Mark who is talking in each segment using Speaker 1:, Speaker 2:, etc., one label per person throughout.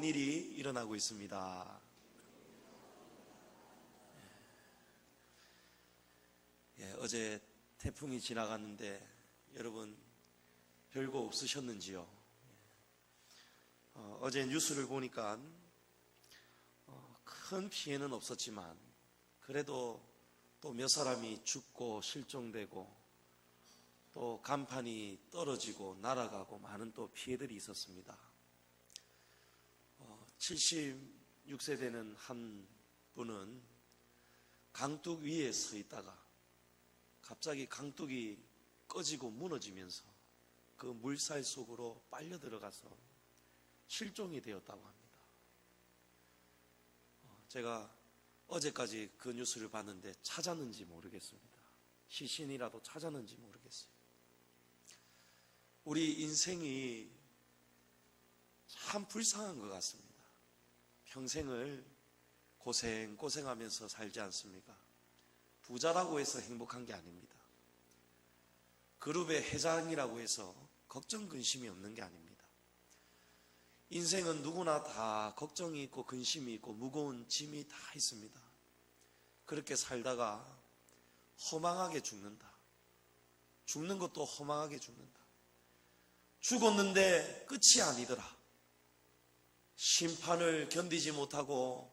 Speaker 1: 일이 일어나고 있습니다. 어제 태풍이 지나갔는데 여러분 별거 없으셨는지요? 어제 뉴스를 보니까 큰 피해는 없었지만 그래도 또 몇 사람이 죽고 실종되고 또 간판이 떨어지고 날아가고 많은 또 피해들이 있었습니다. 76세 되는 한 분은 강둑 위에 서 있다가 갑자기 강둑이 꺼지고 무너지면서 그 물살 속으로 빨려 들어가서 실종이 되었다고 합니다. 제가 어제까지 그 뉴스를 봤는데 찾았는지 모르겠습니다. 시신이라도 찾았는지 모르겠어요. 우리 인생이 참 불쌍한 것 같습니다. 평생을 고생하면서 살지 않습니까? 부자라고 해서 행복한 게 아닙니다. 그룹의 회장이라고 해서 걱정 근심이 없는 게 아닙니다. 인생은 누구나 다 걱정이 있고 근심이 있고 무거운 짐이 다 있습니다. 그렇게 살다가 허망하게 죽는다. 죽는 것도 허망하게 죽는다. 죽었는데 끝이 아니더라. 심판을 견디지 못하고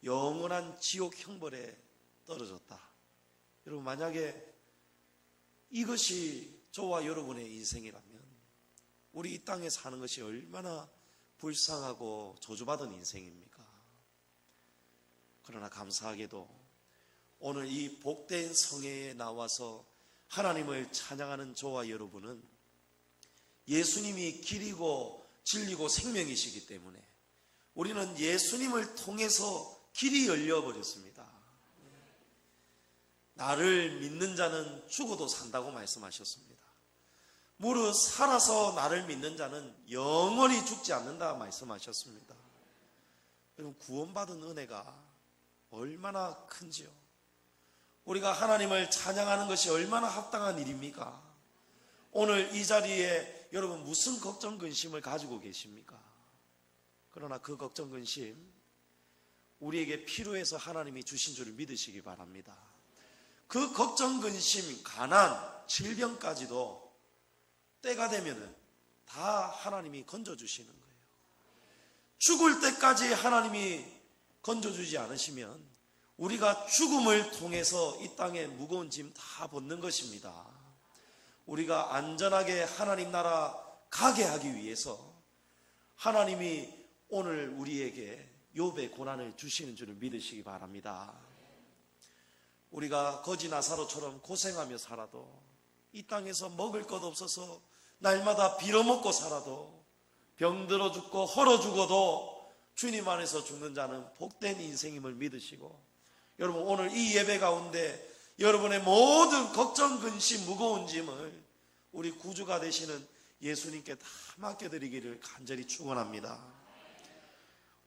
Speaker 1: 영원한 지옥 형벌에 떨어졌다. 여러분, 만약에 이것이 저와 여러분의 인생이라면 우리 이 땅에 사는 것이 얼마나 불쌍하고 저주받은 인생입니까? 그러나 감사하게도 오늘 이 복된 성회에 나와서 하나님을 찬양하는 저와 여러분은 예수님이 길이고 진리고 생명이시기 때문에 우리는 예수님을 통해서 길이 열려버렸습니다. 나를 믿는 자는 죽어도 산다고 말씀하셨습니다. 무릇 살아서 나를 믿는 자는 영원히 죽지 않는다 말씀하셨습니다. 여러분, 구원받은 은혜가 얼마나 큰지요. 우리가 하나님을 찬양하는 것이 얼마나 합당한 일입니까? 오늘 이 자리에 여러분 무슨 걱정 근심을 가지고 계십니까? 그러나 그 걱정 근심 우리에게 필요해서 하나님이 주신 줄을 믿으시기 바랍니다. 그 걱정 근심, 가난, 질병까지도 때가 되면은 다 하나님이 건져주시는 거예요. 죽을 때까지 하나님이 건져주지 않으시면 우리가 죽음을 통해서 이 땅에 무거운 짐 다 벗는 것입니다. 우리가 안전하게 하나님 나라 가게 하기 위해서 하나님이 오늘 우리에게 욥의 고난을 주시는 줄을 믿으시기 바랍니다. 우리가 거지 나사로처럼 고생하며 살아도 이 땅에서 먹을 것 없어서 날마다 빌어먹고 살아도 병들어 죽고 헐어 죽어도 주님 안에서 죽는 자는 복된 인생임을 믿으시고, 여러분 오늘 이 예배 가운데 여러분의 모든 걱정 근심 무거운 짐을 우리 구주가 되시는 예수님께 다 맡겨드리기를 간절히 축원합니다.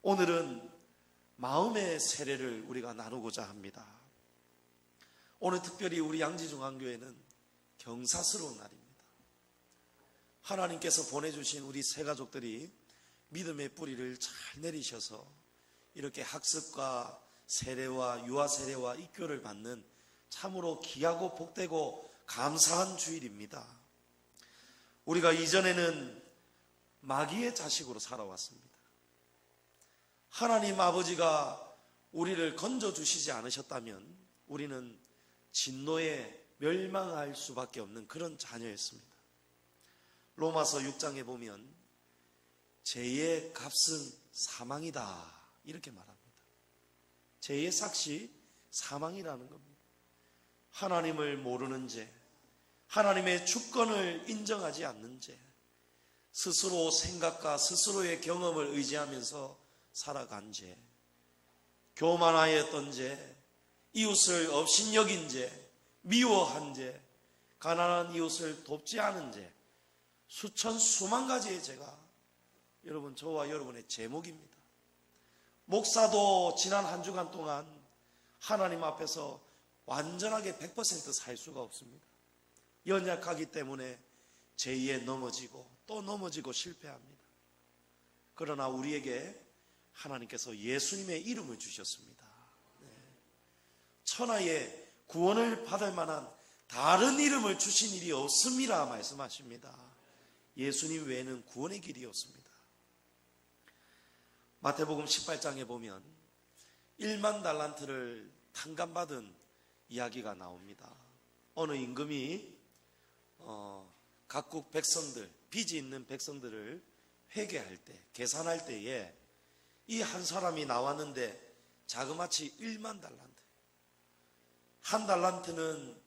Speaker 1: 오늘은 마음의 세례를 우리가 나누고자 합니다. 오늘 특별히 우리 양지중앙교회는 경사스러운 날입니다. 하나님께서 보내주신 우리 새 가족들이 믿음의 뿌리를 잘 내리셔서 이렇게 학습과 세례와 유아 세례와 입교를 받는 참으로 귀하고 복되고 감사한 주일입니다. 우리가 이전에는 마귀의 자식으로 살아왔습니다. 하나님 아버지가 우리를 건져주시지 않으셨다면 우리는 진노에 멸망할 수밖에 없는 그런 자녀였습니다. 로마서 6장에 보면 죄의 값은 사망이다 이렇게 말합니다. 죄의 삭시 사망이라는 겁니다. 하나님을 모르는 죄, 하나님의 주권을 인정하지 않는 죄, 스스로 생각과 스스로의 경험을 의지하면서 살아간 죄, 교만하였던 죄, 이웃을 업신여긴 죄, 미워한 죄, 가난한 이웃을 돕지 않은 죄, 수천 수만 가지의 죄가 여러분 저와 여러분의 제목입니다. 목사도 지난 한 주간 동안 하나님 앞에서 완전하게 100% 살 수가 없습니다. 연약하기 때문에 죄에 넘어지고 또 넘어지고 실패합니다. 그러나 우리에게 하나님께서 예수님의 이름을 주셨습니다. 천하에 구원을 받을 만한 다른 이름을 주신 일이 없음이라 말씀하십니다. 예수님 외에는 구원의 길이 없습니다. 마태복음 18장에 보면 1만 달란트를 탕감받은 이야기가 나옵니다. 어느 임금이 각국 백성들, 빚이 있는 백성들을 회계할 때, 계산할 때에 이 한 사람이 나왔는데 자그마치 1만 달란트. 한 달란트는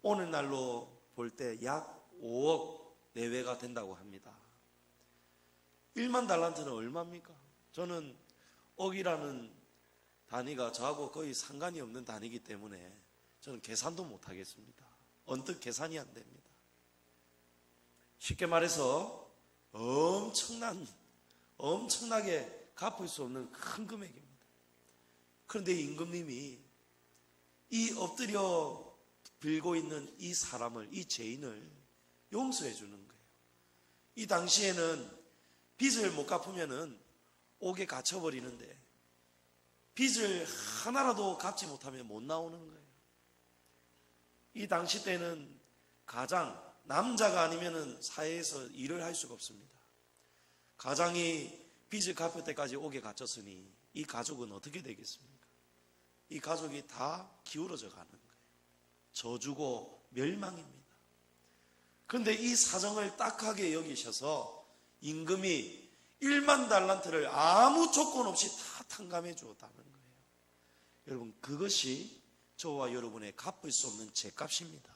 Speaker 1: 오늘날로 볼 때 약 5억 내외가 된다고 합니다. 1만 달란트는 얼마입니까? 저는 억이라는 단위가 저하고 거의 상관이 없는 단위이기 때문에 저는 계산도 못하겠습니다. 언뜻 계산이 안 됩니다. 쉽게 말해서 엄청나게 갚을 수 없는 큰 금액입니다. 그런데 임금님이 이 엎드려 빌고 있는 이 사람을, 이 죄인을 용서해 주는 거예요. 이 당시에는 빚을 못 갚으면은 옥에 갇혀버리는데 빚을 하나라도 갚지 못하면 못 나오는 거예요. 이 당시 때는 가장, 남자가 아니면은 사회에서 일을 할 수가 없습니다. 가장이 빚을 갚을 때까지 옥에 갇혔으니 이 가족은 어떻게 되겠습니까? 이 가족이 다 기울어져 가는 거예요. 저주고 멸망입니다. 그런데 이 사정을 딱하게 여기셔서 임금이 1만 달란트를 아무 조건 없이 다 탕감해 주었다는 거예요. 여러분, 그것이 저와 여러분의 갚을 수 없는 죄값입니다.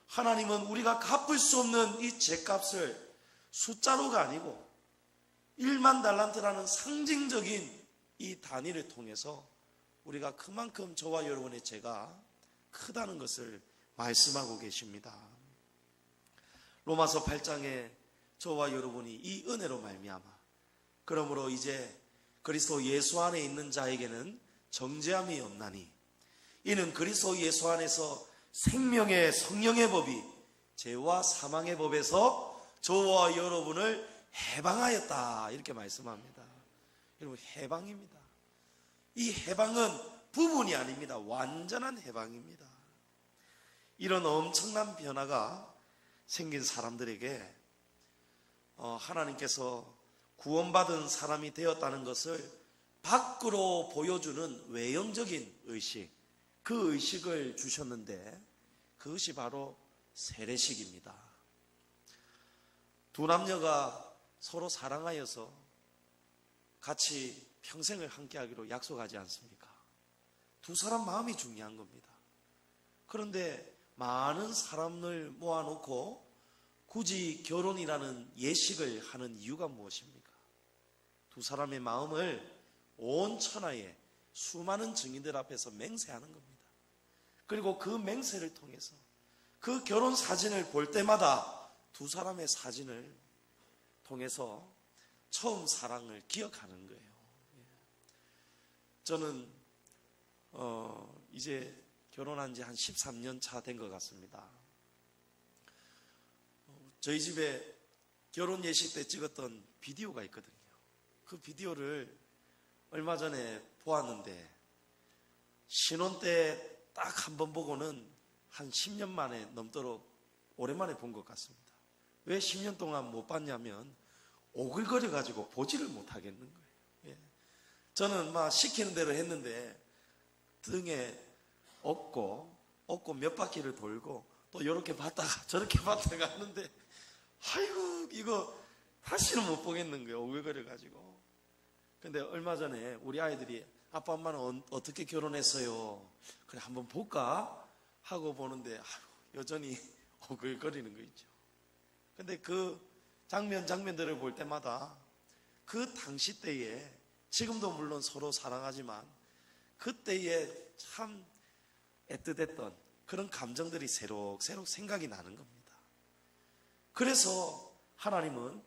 Speaker 1: 하나님은 우리가 갚을 수 없는 이 죄값을 숫자로가 아니고 1만 달란트라는 상징적인 이 단위를 통해서 우리가 그만큼 저와 여러분의 죄가 크다는 것을 말씀하고 계십니다. 로마서 8장에 저와 여러분이 이 은혜로 말미암아 그러므로 이제 그리스도 예수 안에 있는 자에게는 정죄함이 없나니 이는 그리스도 예수 안에서 생명의 성령의 법이 죄와 사망의 법에서 저와 여러분을 해방하였다, 이렇게 말씀합니다. 여러분, 해방입니다. 이 해방은 부분이 아닙니다. 완전한 해방입니다. 이런 엄청난 변화가 생긴 사람들에게 하나님께서 구원받은 사람이 되었다는 것을 밖으로 보여주는 외형적인 의식, 그 의식을 주셨는데 그것이 바로 세례식입니다. 두 남녀가 서로 사랑하여서 같이 평생을 함께하기로 약속하지 않습니까? 두 사람 마음이 중요한 겁니다. 그런데 많은 사람을 모아놓고 굳이 결혼이라는 예식을 하는 이유가 무엇입니까? 두 사람의 마음을 온 천하에 수많은 증인들 앞에서 맹세하는 겁니다. 그리고 그 맹세를 통해서 그 결혼 사진을 볼 때마다 두 사람의 사진을 통해서 처음 사랑을 기억하는 거예요. 저는 이제 결혼한 지 한 13년 차 된 것 같습니다. 저희 집에 결혼 예식 때 찍었던 비디오가 있거든요. 그 비디오를 얼마 전에 보았는데 신혼 때 딱 한 번 보고는 한 10년 만에 넘도록 오랜만에 본 것 같습니다. 왜 10년 동안 못 봤냐면 오글거려 가지고 보지를 못하겠는 거예요. 예. 저는 막 시키는 대로 했는데 등에 업고 몇 바퀴를 돌고 또 이렇게 봤다가 저렇게 봤다가 하는데 아이고 이거 다시는 못 보겠는 거예요. 오글거려 가지고. 근데 얼마 전에 우리 아이들이 아빠 엄마는 어떻게 결혼했어요? 그래 한번 볼까? 하고 보는데 여전히 오글거리는 거 있죠. 근데 그 장면들을 볼 때마다 그 당시 때에 지금도 물론 서로 사랑하지만 그때에 참 애틋했던 그런 감정들이 새록새록 생각이 나는 겁니다. 그래서 하나님은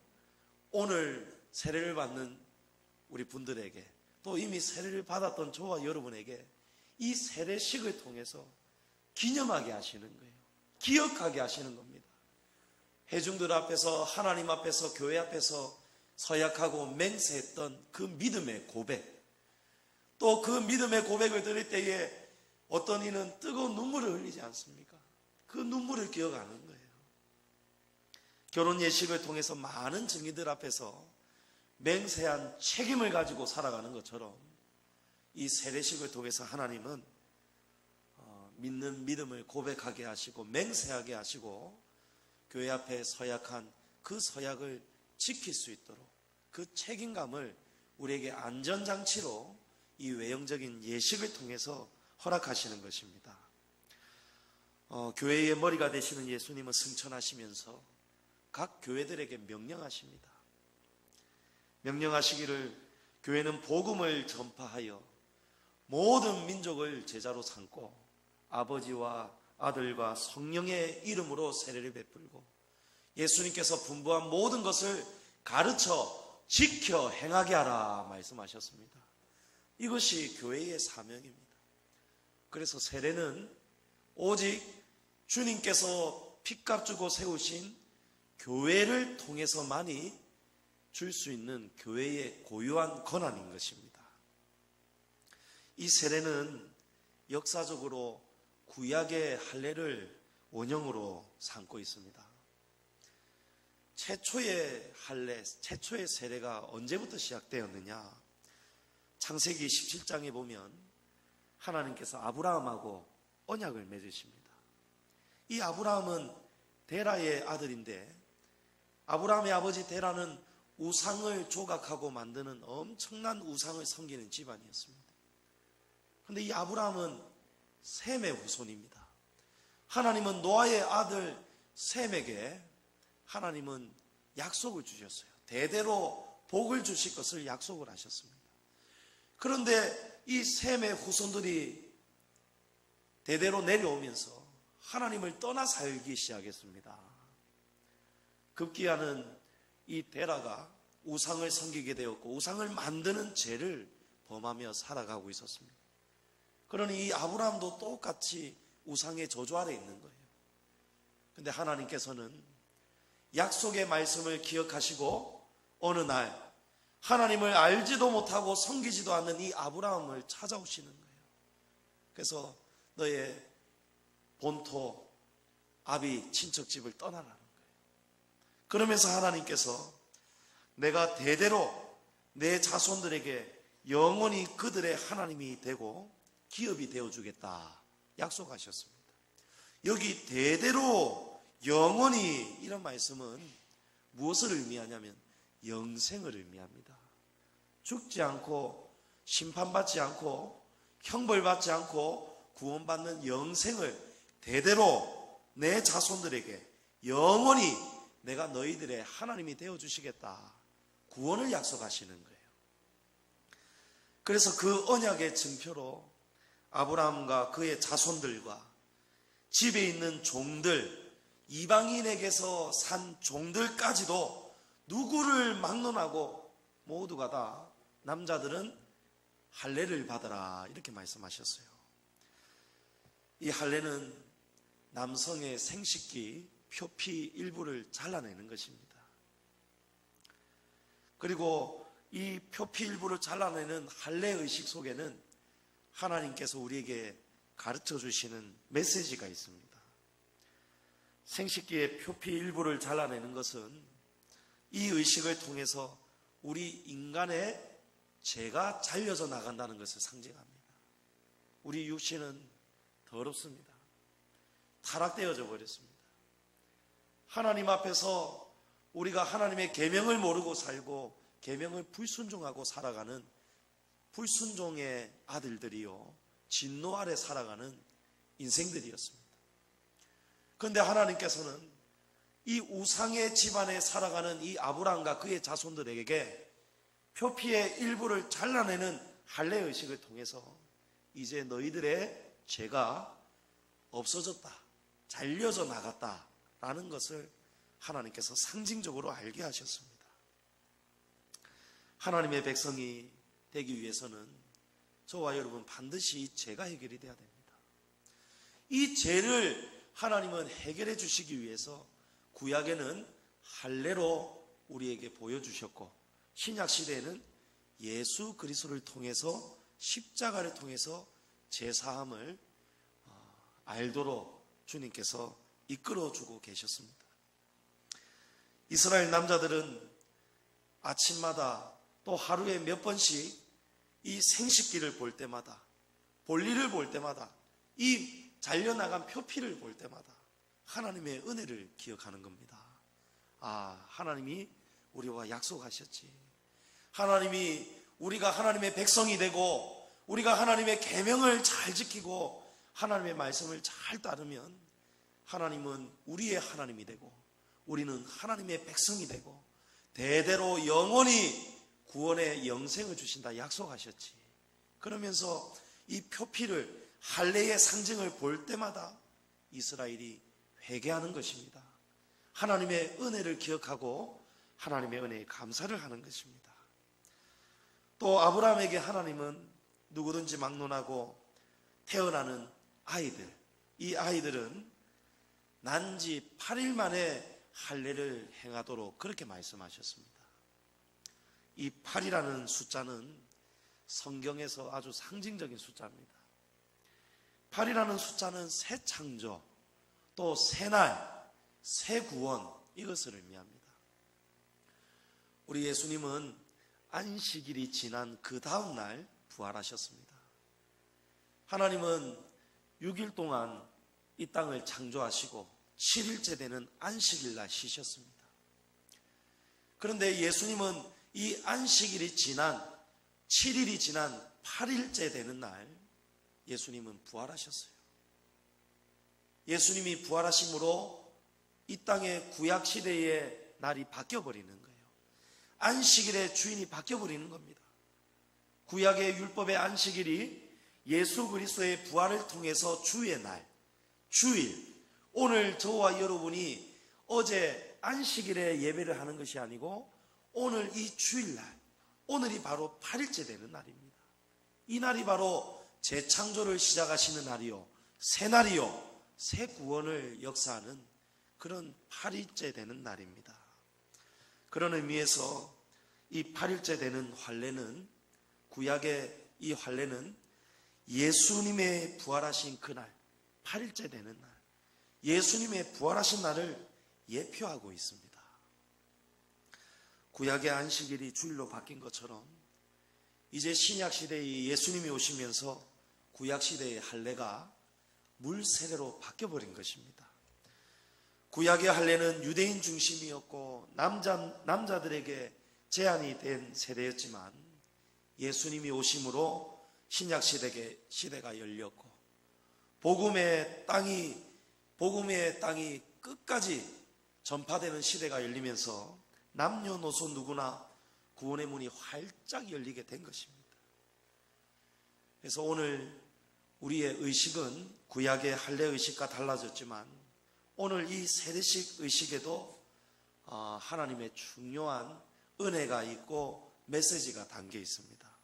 Speaker 1: 오늘 세례를 받는 우리 분들에게 또 이미 세례를 받았던 저와 여러분에게 이 세례식을 통해서 기념하게 하시는 거예요. 기억하게 하시는 겁니다. 회중들 앞에서, 하나님 앞에서, 교회 앞에서 서약하고 맹세했던 그 믿음의 고백, 또 그 믿음의 고백을 들을 때에 어떤 이는 뜨거운 눈물을 흘리지 않습니까? 그 눈물을 기억하는 거예요. 결혼 예식을 통해서 많은 증인들 앞에서 맹세한 책임을 가지고 살아가는 것처럼 이 세례식을 통해서 하나님은 믿는 믿음을 고백하게 하시고 맹세하게 하시고 교회 앞에 서약한 그 서약을 지킬 수 있도록 그 책임감을 우리에게 안전장치로 이 외형적인 예식을 통해서 허락하시는 것입니다. 교회의 머리가 되시는 예수님은 승천하시면서 각 교회들에게 명령하십니다. 명령하시기를 교회는 복음을 전파하여 모든 민족을 제자로 삼고 아버지와 아들과 성령의 이름으로 세례를 베풀고 예수님께서 분부한 모든 것을 가르쳐 지켜 행하게 하라 말씀하셨습니다. 이것이 교회의 사명입니다. 그래서 세례는 오직 주님께서 핏값 주고 세우신 교회를 통해서만이 줄 수 있는 교회의 고유한 권한인 것입니다. 이 세례는 역사적으로 구약의 할례를 원형으로 삼고 있습니다. 최초의 할례, 최초의 세례가 언제부터 시작되었느냐? 창세기 17장에 보면 하나님께서 아브라함하고 언약을 맺으십니다. 이 아브라함은 데라의 아들인데 아브라함의 아버지 데라는 우상을 조각하고 만드는 엄청난 우상을 섬기는 집안이었습니다. 그런데 이 아브라함은 셈의 후손입니다. 하나님은 노아의 아들 셈에게 하나님은 약속을 주셨어요. 대대로 복을 주실 것을 약속을 하셨습니다. 그런데 이 셈의 후손들이 대대로 내려오면서 하나님을 떠나 살기 시작했습니다. 급기야는 이 데라가 우상을 섬기게 되었고 우상을 만드는 죄를 범하며 살아가고 있었습니다. 그러니 이 아브라함도 똑같이 우상의 저주 아래 있는 거예요. 그런데 하나님께서는 약속의 말씀을 기억하시고 어느 날 하나님을 알지도 못하고 섬기지도 않는 이 아브라함을 찾아오시는 거예요. 그래서 너의 본토 아비 친척집을 떠나라는 거예요. 그러면서 하나님께서 내가 대대로 내 자손들에게 영원히 그들의 하나님이 되고 기업이 되어주겠다 약속하셨습니다. 여기 대대로 영원히 이런 말씀은 무엇을 의미하냐면 영생을 의미합니다. 죽지 않고 심판받지 않고 형벌받지 않고 구원받는 영생을 대대로 내 자손들에게 영원히 내가 너희들의 하나님이 되어주시겠다 구원을 약속하시는 거예요. 그래서 그 언약의 증표로 아브라함과 그의 자손들과 집에 있는 종들, 이방인에게서 산 종들까지도 누구를 막론하고 모두가 다 남자들은 할례를 받아라 이렇게 말씀하셨어요. 이 할례는 남성의 생식기 표피 일부를 잘라내는 것입니다. 그리고 이 표피 일부를 잘라내는 할례 의식 속에는 하나님께서 우리에게 가르쳐 주시는 메시지가 있습니다. 생식기의 표피 일부를 잘라내는 것은 이 의식을 통해서 우리 인간의 죄가 잘려져 나간다는 것을 상징합니다. 우리 육신은 더럽습니다. 타락되어져 버렸습니다. 하나님 앞에서 우리가 하나님의 계명을 모르고 살고 계명을 불순종하고 살아가는 불순종의 아들들이요 진노 아래 살아가는 인생들이었습니다. 그런데 하나님께서는 이 우상의 집안에 살아가는 이 아브라함과 그의 자손들에게 표피의 일부를 잘라내는 할례 의식을 통해서 이제 너희들의 죄가 없어졌다, 잘려져 나갔다라는 것을 하나님께서 상징적으로 알게 하셨습니다. 하나님의 백성이 되기 위해서는 저와 여러분 반드시 이 죄가 해결이 돼야 됩니다. 이 죄를 하나님은 해결해 주시기 위해서 구약에는 할례로 우리에게 보여주셨고 신약 시대에는 예수 그리스도를 통해서 십자가를 통해서 제사함을 알도록 주님께서 이끌어주고 계셨습니다. 이스라엘 남자들은 아침마다 또 하루에 몇 번씩 이 생식기를 볼 때마다, 볼일을 볼 때마다, 이 잘려나간 표피를 볼 때마다 하나님의 은혜를 기억하는 겁니다. 하나님이 우리와 약속하셨지. 하나님이 우리가 하나님의 백성이 되고 우리가 하나님의 계명을 잘 지키고 하나님의 말씀을 잘 따르면 하나님은 우리의 하나님이 되고 우리는 하나님의 백성이 되고 대대로 영원히 구원의 영생을 주신다 약속하셨지. 그러면서 이 표피를, 할례의 상징을 볼 때마다 이스라엘이 회개하는 것입니다. 하나님의 은혜를 기억하고 하나님의 은혜에 감사를 하는 것입니다. 또 아브라함에게 하나님은 누구든지 막론하고 태어나는 아이들, 이 아이들은 난지 8일 만에 할례를 행하도록 그렇게 말씀하셨습니다. 이 8이라는 숫자는 성경에서 아주 상징적인 숫자입니다. 8이라는 숫자는 새 창조, 또 새 날, 새 구원, 이것을 의미합니다. 우리 예수님은 안식일이 지난 그 다음 날 부활하셨습니다. 하나님은 6일 동안 이 땅을 창조하시고 7일째 되는 안식일 날 쉬셨습니다. 그런데 예수님은 이 안식일이 지난 7일이 지난 8일째 되는 날 예수님은 부활하셨어요. 예수님이 부활하심으로 이 땅의 구약시대의 날이 바뀌어버리는 거예요. 안식일의 주인이 바뀌어버리는 겁니다. 구약의 율법의 안식일이 예수 그리스도의 부활을 통해서 주의 날, 주일, 오늘 저와 여러분이 어제 안식일에 예배를 하는 것이 아니고 오늘 이 주일날, 오늘이 바로 8일째 되는 날입니다. 이 날이 바로 재창조를 시작하시는 날이요, 새 날이요, 새 구원을 역사하는 그런 8일째 되는 날입니다. 그런 의미에서 이 8일째 되는 환례는, 구약의 이 환례는 예수님의 부활하신 그날, 8일째 되는 날, 예수님의 부활하신 날을 예표하고 있습니다. 구약의 안식일이 주일로 바뀐 것처럼 이제 신약 시대의 예수님이 오시면서 구약 시대의 할례가 물 세례로 바뀌어버린 것입니다. 구약의 할례는 유대인 중심이었고 남자들에게 제한이 된 세대였지만 예수님이 오심으로 신약 시대가 열렸고 복음의 땅이 끝까지 전파되는 시대가 열리면서 남녀노소 누구나 구원의 문이 활짝 열리게 된 것입니다. 그래서 오늘 우리의 의식은 구약의 할례 의식과 달라졌지만 오늘 이 세례식 의식에도 하나님의 중요한 은혜가 있고 메시지가 담겨 있습니다.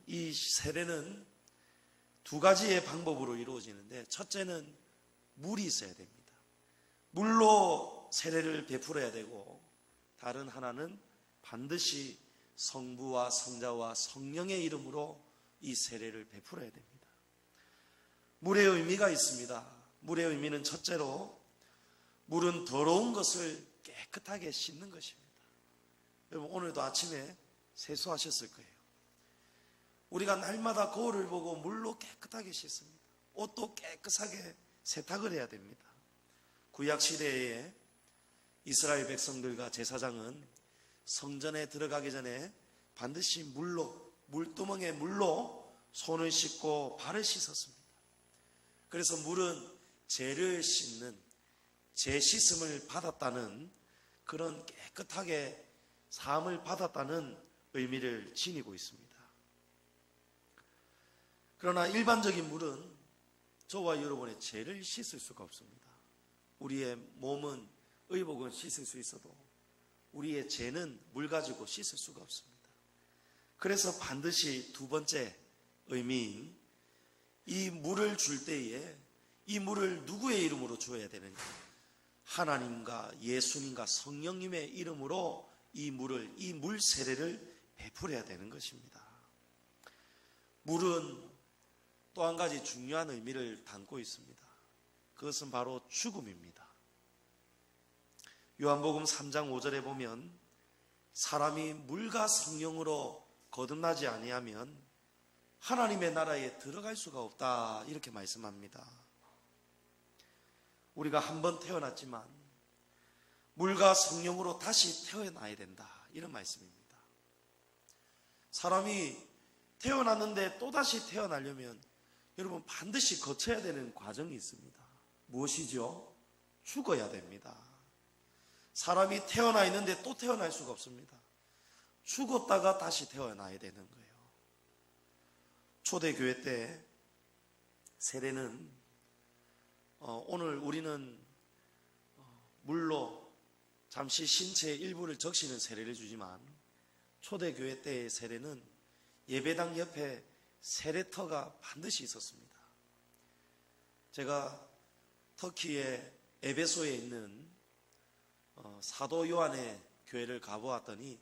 Speaker 1: 이 세례는 두 가지의 방법으로 이루어지는데 첫째는 물이 있어야 됩니다. 물로 세례를 베풀어야 되고 다른 하나는 반드시 성부와 성자와 성령의 이름으로 이 세례를 베풀어야 됩니다. 물의 의미가 있습니다. 물의 의미는 첫째로 물은 더러운 것을 깨끗하게 씻는 것입니다. 여러분 오늘도 아침에 세수하셨을 거예요. 우리가 날마다 거울을 보고 물로 깨끗하게 씻습니다. 옷도 깨끗하게 세탁을 해야 됩니다. 구약 시대에 이스라엘 백성들과 제사장은 성전에 들어가기 전에 반드시 물두멍에 물로 손을 씻고 발을 씻었습니다. 그래서 물은 죄를 씻는, 죄 씻음을 받았다는, 그런 깨끗하게 사함을 받았다는 의미를 지니고 있습니다. 그러나 일반적인 물은 저와 여러분의 죄를 씻을 수가 없습니다. 우리의 몸은, 의복은 씻을 수 있어도 우리의 죄는 물 가지고 씻을 수가 없습니다. 그래서 반드시 두 번째 의미인 이 물을 줄 때에 이 물을 누구의 이름으로 주어야 되는가? 하나님과 예수님과 성령님의 이름으로 이 물 세례를 베풀어야 되는 것입니다. 물은 또 한 가지 중요한 의미를 담고 있습니다. 그것은 바로 죽음입니다. 요한복음 3장 5절에 보면 사람이 물과 성령으로 거듭나지 아니하면 하나님의 나라에 들어갈 수가 없다, 이렇게 말씀합니다. 우리가 한 번 태어났지만 물과 성령으로 다시 태어나야 된다, 이런 말씀입니다. 사람이 태어났는데 또다시 태어나려면 여러분 반드시 거쳐야 되는 과정이 있습니다. 무엇이죠? 죽어야 됩니다. 사람이 태어나 있는데 또 태어날 수가 없습니다. 죽었다가 다시 태어나야 되는 거예요. 초대교회 때 세례는 오늘 우리는 물로 잠시 신체의 일부를 적시는 세례를 주지만 초대교회 때의 세례는 예배당 옆에 세례터가 반드시 있었습니다. 제가 터키의 에베소에 있는 사도 요한의 교회를 가보았더니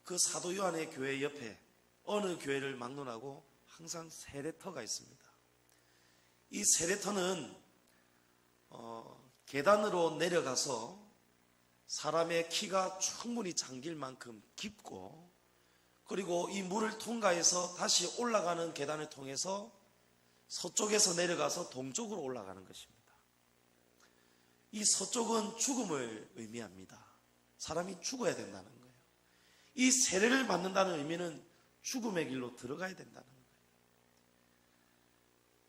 Speaker 1: 그 사도 요한의 교회 옆에 어느 교회를 막론하고 항상 세례터가 있습니다. 이 세례터는 계단으로 내려가서 사람의 키가 충분히 잠길 만큼 깊고, 그리고 이 물을 통과해서 다시 올라가는 계단을 통해서 서쪽에서 내려가서 동쪽으로 올라가는 것입니다. 이 서쪽은 죽음을 의미합니다. 사람이 죽어야 된다는 거예요. 이 세례를 받는다는 의미는 죽음의 길로 들어가야 된다는 거예요.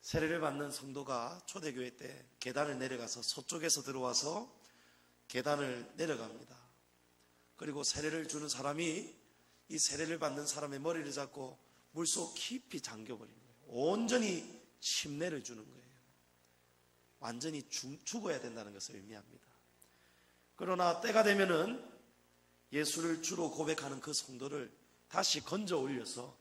Speaker 1: 세례를 받는 성도가 초대교회 때 계단을 내려가서 서쪽에서 들어와서 계단을 내려갑니다. 그리고 세례를 주는 사람이 이 세례를 받는 사람의 머리를 잡고 물속 깊이 잠겨버린 거예요. 온전히 침례를 주는 거예요. 완전히 죽어야 된다는 것을 의미합니다. 그러나 때가 되면은 예수를 주로 고백하는 그 성도를 다시 건져 올려서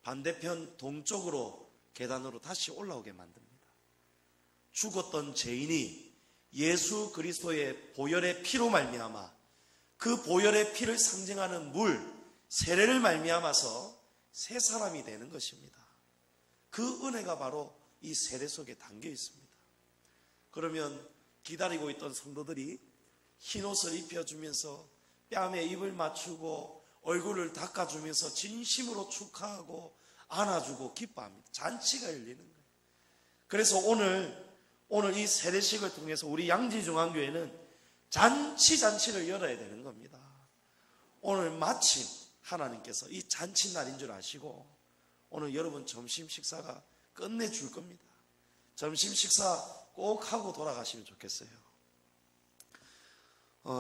Speaker 1: 반대편 동쪽으로 계단으로 다시 올라오게 만듭니다. 죽었던 죄인이 예수 그리스도의 보혈의 피로 말미암아 그 보혈의 피를 상징하는 물, 세례를 말미암아서 새 사람이 되는 것입니다. 그 은혜가 바로 이 세례 속에 담겨 있습니다. 그러면 기다리고 있던 성도들이 흰옷을 입혀주면서 뺨에 입을 맞추고 얼굴을 닦아주면서 진심으로 축하하고 안아주고 기뻐합니다. 잔치가 열리는 거예요. 그래서 오늘 이 세례식을 통해서 우리 양지중앙교회는 잔치를 열어야 되는 겁니다. 오늘 마침 하나님께서 이 잔치날인 줄 아시고 오늘 여러분 점심 식사가 끝내줄 겁니다. 점심 식사 꼭 하고 돌아가시면 좋겠어요.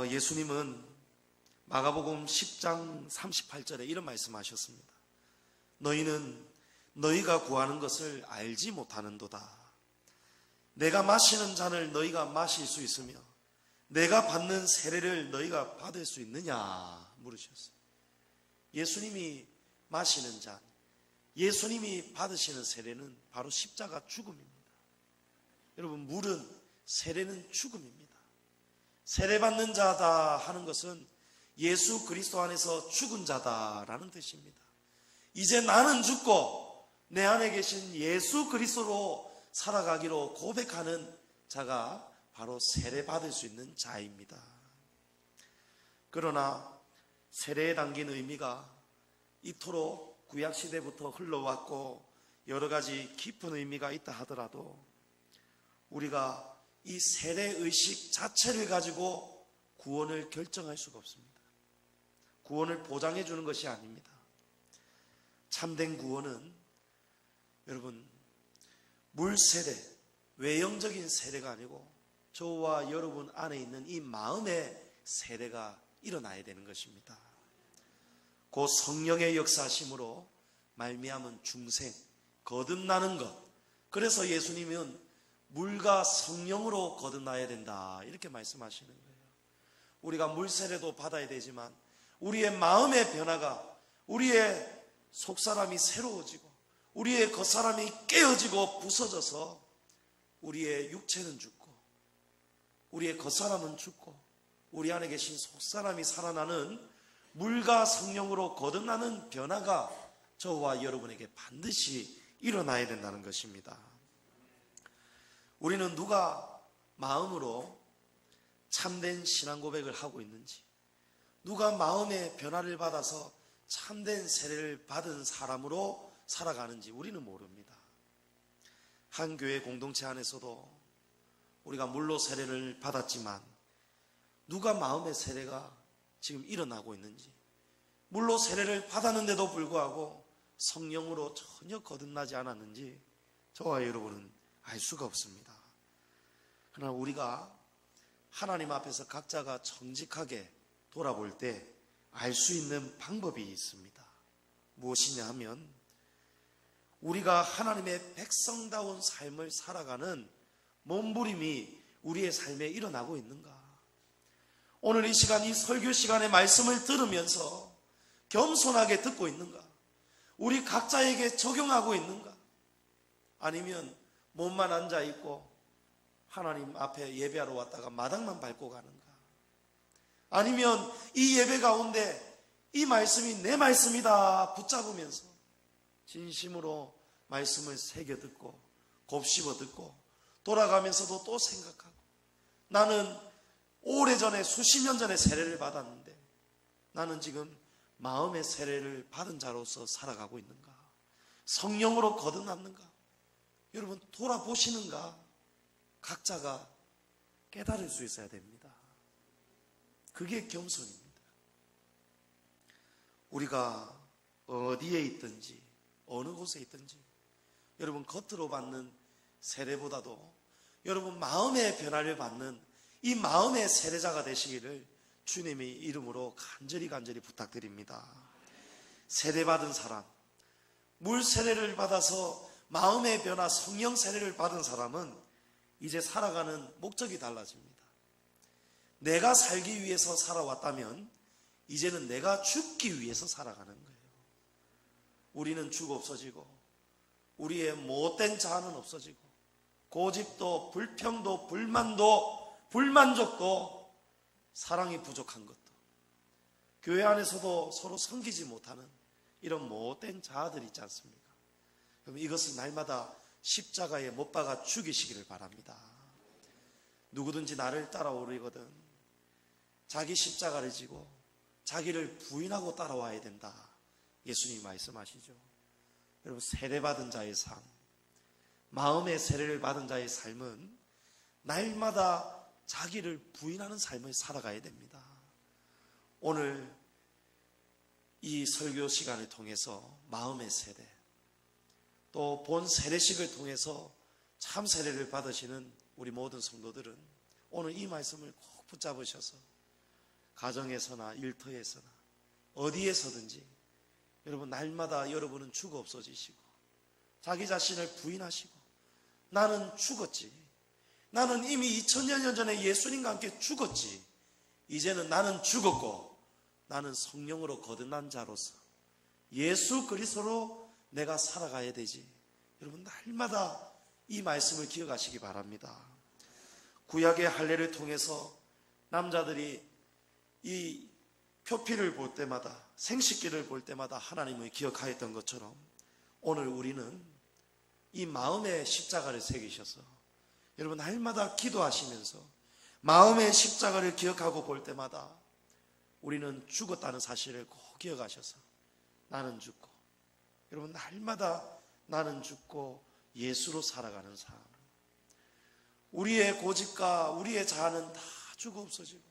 Speaker 1: 예수님은 마가복음 10장 38절에 이런 말씀하셨습니다. 너희는 너희가 구하는 것을 알지 못하는도다. 내가 마시는 잔을 너희가 마실 수 있으며 내가 받는 세례를 너희가 받을 수 있느냐 물으셨어요. 예수님이 마시는 잔, 예수님이 받으시는 세례는 바로 십자가 죽음입니다. 여러분, 물은, 세례는 죽음입니다. 세례받는 자다 하는 것은 예수 그리스도 안에서 죽은 자다라는 뜻입니다. 이제 나는 죽고 내 안에 계신 예수 그리스도로 살아가기로 고백하는 자가 바로 세례받을 수 있는 자입니다. 그러나 세례에 담긴 의미가 이토록 구약시대부터 흘러왔고 여러 가지 깊은 의미가 있다 하더라도 우리가 이 세례의식 자체를 가지고 구원을 결정할 수가 없습니다. 구원을 보장해 주는 것이 아닙니다. 참된 구원은 여러분 물세례, 외형적인 세례가 아니고 저와 여러분 안에 있는 이 마음의 세례가 일어나야 되는 것입니다. 그 성령의 역사심으로 말미암은 중생, 거듭나는 것. 그래서 예수님은 물과 성령으로 거듭나야 된다 이렇게 말씀하시는 거예요. 우리가 물세례도 받아야 되지만 우리의 마음의 변화가, 우리의 속사람이 새로워지고 우리의 겉사람이 깨어지고 부서져서 우리의 육체는 죽고 우리의 겉사람은 죽고 우리 안에 계신 속사람이 살아나는 물과 성령으로 거듭나는 변화가 저와 여러분에게 반드시 일어나야 된다는 것입니다. 우리는 누가 마음으로 참된 신앙 고백을 하고 있는지, 누가 마음의 변화를 받아서 참된 세례를 받은 사람으로 살아가는지 우리는 모릅니다. 한 교회 공동체 안에서도 우리가 물로 세례를 받았지만 누가 마음의 세례가 지금 일어나고 있는지, 물로 세례를 받았는데도 불구하고 성령으로 전혀 거듭나지 않았는지 저와 여러분은 알 수가 없습니다. 그러나 우리가 하나님 앞에서 각자가 정직하게 돌아볼 때 알 수 있는 방법이 있습니다. 무엇이냐 하면 우리가 하나님의 백성다운 삶을 살아가는 몸부림이 우리의 삶에 일어나고 있는가? 오늘 이 시간, 이 설교 시간에 말씀을 들으면서 겸손하게 듣고 있는가? 우리 각자에게 적용하고 있는가? 아니면 몸만 앉아있고 하나님 앞에 예배하러 왔다가 마당만 밟고 가는가? 아니면 이 예배 가운데 이 말씀이 내 말씀이다 붙잡으면서 진심으로 말씀을 새겨 듣고 곱씹어 듣고 돌아가면서도 또 생각하고, 나는 오래전에 수십 년 전에 세례를 받았는데 나는 지금 마음의 세례를 받은 자로서 살아가고 있는가? 성령으로 거듭났는가? 여러분 돌아보시는가? 각자가 깨달을 수 있어야 됩니다. 그게 겸손입니다. 우리가 어디에 있든지 어느 곳에 있든지 여러분 겉으로 받는 세례보다도 여러분 마음의 변화를 받는 이 마음의 세례자가 되시기를 주님의 이름으로 간절히 부탁드립니다. 세례받은 사람, 물 세례를 받아서 마음의 변화, 성령 세례를 받은 사람은 이제 살아가는 목적이 달라집니다. 내가 살기 위해서 살아왔다면 이제는 내가 죽기 위해서 살아가는 거예요. 우리는 죽어 없어지고 우리의 못된 자아는 없어지고 고집도 불평도 불만도 불만족도 사랑이 부족한 것도 교회 안에서도 서로 섬기지 못하는 이런 못된 자아들이 있지 않습니까? 그럼 이것을 날마다 십자가에 못 박아 죽이시기를 바랍니다. 누구든지 나를 따라오려거든 자기 십자가를 지고 자기를 부인하고 따라와야 된다. 예수님이 말씀하시죠. 여러분 세례받은 자의 삶, 마음의 세례를 받은 자의 삶은 날마다 자기를 부인하는 삶을 살아가야 됩니다. 오늘 이 설교 시간을 통해서 마음의 세례, 또 본 세례식을 통해서 참 세례를 받으시는 우리 모든 성도들은 오늘 이 말씀을 꼭 붙잡으셔서 가정에서나 일터에서나 어디에서든지 여러분 날마다 여러분은 죽어 없어지시고 자기 자신을 부인하시고 나는 죽었지, 나는 이미 2000년 전에 예수님과 함께 죽었지, 이제는 나는 죽었고 나는 성령으로 거듭난 자로서 예수 그리스도로 내가 살아가야 되지. 여러분 날마다 이 말씀을 기억하시기 바랍니다. 구약의 할례를 통해서 남자들이 이 표피를 볼 때마다 생식기를 볼 때마다 하나님을 기억하였던 것처럼 오늘 우리는 이 마음의 십자가를 새기셔서 여러분 날마다 기도하시면서 마음의 십자가를 기억하고 볼 때마다 우리는 죽었다는 사실을 꼭 기억하셔서 나는 죽고 여러분 날마다 나는 죽고 예수로 살아가는 삶, 우리의 고집과 우리의 자아는 다 죽어 없어지고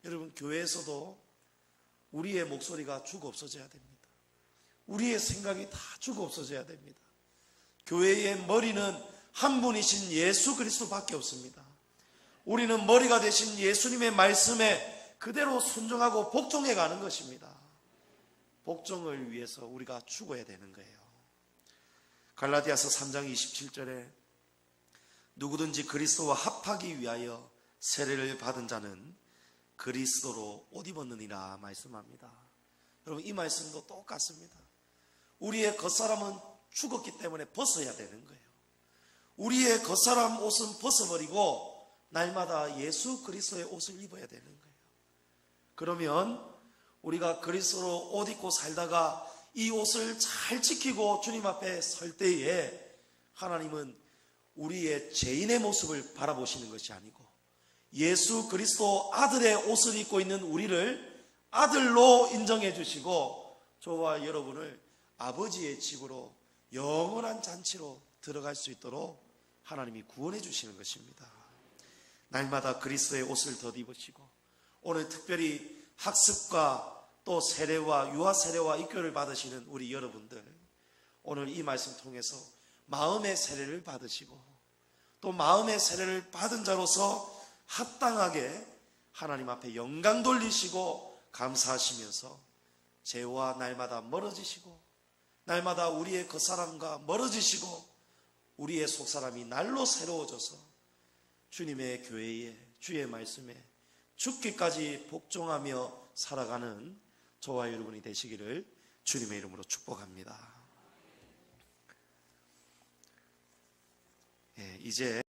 Speaker 1: 여러분 교회에서도 우리의 목소리가 죽어 없어져야 됩니다. 우리의 생각이 다 죽어 없어져야 됩니다. 교회의 머리는 한 분이신 예수 그리스도밖에 없습니다. 우리는 머리가 되신 예수님의 말씀에 그대로 순종하고 복종해 가는 것입니다. 복종을 위해서 우리가 죽어야 되는 거예요. 갈라디아서 3장 27절에 누구든지 그리스도와 합하기 위하여 세례를 받은 자는 그리스도로 옷 입었느니라 말씀합니다. 여러분 이 말씀도 똑같습니다. 우리의 겉사람은 죽었기 때문에 벗어야 되는 거예요. 우리의 겉사람 옷은 벗어버리고 날마다 예수 그리스도의 옷을 입어야 되는 거예요. 그러면 우리가 그리스도로 옷 입고 살다가 이 옷을 잘 지키고 주님 앞에 설 때에 하나님은 우리의 죄인의 모습을 바라보시는 것이 아니고 예수 그리스도 아들의 옷을 입고 있는 우리를 아들로 인정해 주시고 저와 여러분을 아버지의 집으로 영원한 잔치로 들어갈 수 있도록 하나님이 구원해 주시는 것입니다. 날마다 그리스도의 옷을 덧입으시고 오늘 특별히 학습과 또 세례와 유아 세례와 입교를 받으시는 우리 여러분들, 오늘 이 말씀 통해서 마음의 세례를 받으시고 또 마음의 세례를 받은 자로서 합당하게 하나님 앞에 영광 돌리시고 감사하시면서 죄와 날마다 멀어지시고 날마다 우리의 겉사람과 멀어지시고 우리의 속사람이 날로 새로워져서 주님의 교회에 주의 말씀에 죽기까지 복종하며 살아가는 저와 여러분이 되시기를 주님의 이름으로 축복합니다. 이제